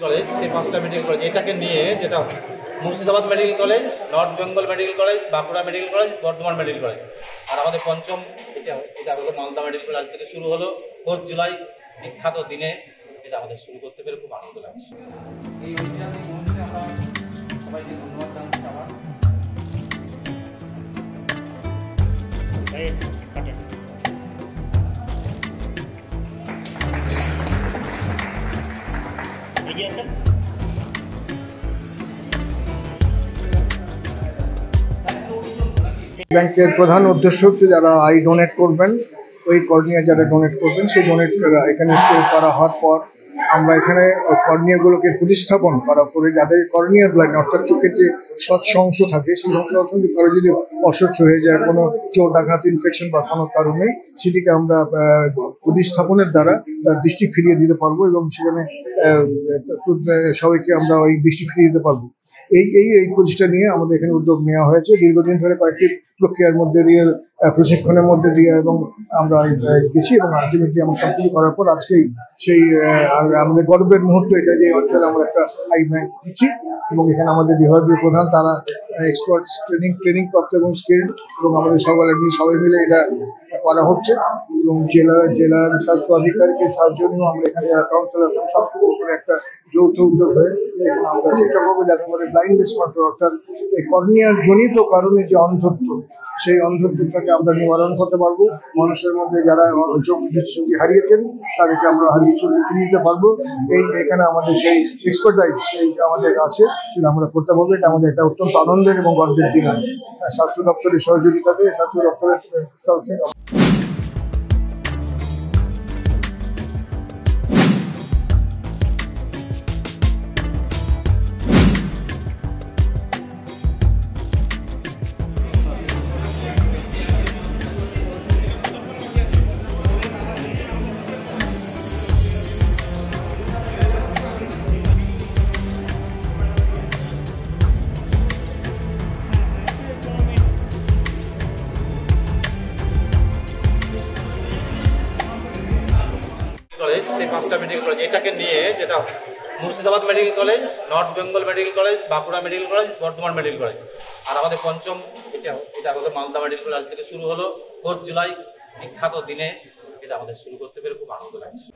College, সেই 5টা medical college এটাকে নিয়ে, যেটা Murshidabad medical college, north Bengal medical college, Bankura medical college, Bardhaman medical college, আর আমাদের পঞ্চম এটা হলো মালদা মেডিকেল কলেজ। আজ থেকে শুরু হলো 4 জুলাই বিখ্যাত দিনে, এটা আমাদের শুরু করতে পেরে খুব আনন্দ লাগছে। এই ঐতিহাসিক মুহূর্তে আমরা সবাইকে ধন্যবাদ জানাচ্ছি। আমার ব্যাংকের প্রধান উদ্দেশ্য হচ্ছে যারা আই ডোনেট করবেন, ওই কর্নিয়া যারা ডোনেট করবেন সেই ডোনেট এখানে স্টোর করা হওয়ার পর আমরা এখানে কর্নিয়াগুলোকে প্রতিস্থাপন করা করে যাদের কর্নিয়ার ব্লাড অর্থাৎ চোখের যে স্বচ্ছ অংশ থাকে সেই অংশ কারো যদি অস্বচ্ছ হয়ে যায় কোনো চোট আঘাত ইনফেকশন বা কোনো কারণে, সেটিকে আমরা প্রতিস্থাপনের দ্বারা তার দৃষ্টি ফিরিয়ে দিতে পারবো এবং সেখানে সবাইকে আমরা ওই দৃষ্টি ফিরিয়ে দিতে পারবো। এই প্রচেষ্টা নিয়ে আমাদের এখানে উদ্যোগ নেওয়া হয়েছে। দীর্ঘদিন ধরে কয়েকটি প্রক্রিয়ার মধ্যে দিয়ে, প্রশিক্ষণের মধ্যে দিয়ে এবং আমরা গেছি এবং আলটিমেটলি আমরা সবকিছু করার পর আজকেই সেই আমাদের গর্বের মুহূর্ত এটা যে অঞ্চলে আমরা একটা আই ব্যাংক খুঁজছি এবং এখানে আমাদের বিভাগীয় প্রধান তারা এক্সপার্ট ট্রেনিং প্রাপ্ত এবং স্কিল্ড এবং আমাদের সবাই মিলে এটা করা হচ্ছে এবং জেলার স্বাস্থ্য আধিকারিকের সাহায্য নিয়েও আমরা এখানে কাউন্সিলর সবটুকু উপরে একটা যৌথ উদ্যোগ হয়ে আমরা চেষ্টা করবো যাতে করে ব্লাইন্ডনেস কন্ট্রোল অর্থাৎ এই কর্নিয়ার জনিত কারণে যে অন্ধত্ব, সেই অন্ধত্বটাকে আমরা নিবারণ করতে পারবো। মানুষের মধ্যে যারা চোখ দৃষ্টিশক্তি হারিয়েছেন তাদেরকে আমরা দৃষ্টিশক্তি ফিরিয়ে দিতে পারবো। এখানে আমাদের সেই এক্সপার্টাইজ সেই আমাদের আছে, সেটা আমরা করতে পারবো। এটা আমাদের একটা অত্যন্ত আনন্দের এবং গর্বের দিন। স্বাস্থ্য দপ্তরের সহযোগিতাতে স্বাস্থ্য দপ্তরের তরফ থেকে কলেজ, সেই 5টা মেডিকেল কলেজ এটাকে নিয়ে, যেটা Murshidabad medical college, north Bengal medical college, Bankura medical college, Bardhaman medical college, আর আমাদের পঞ্চম এটা হলো মালদা মেডিকেল কলেজ। আজ থেকে শুরু হলো 4 জুলাই বিখ্যাত দিনে, এটা আমাদের শুরু করতে পেরে খুব আনন্দ লাগছে।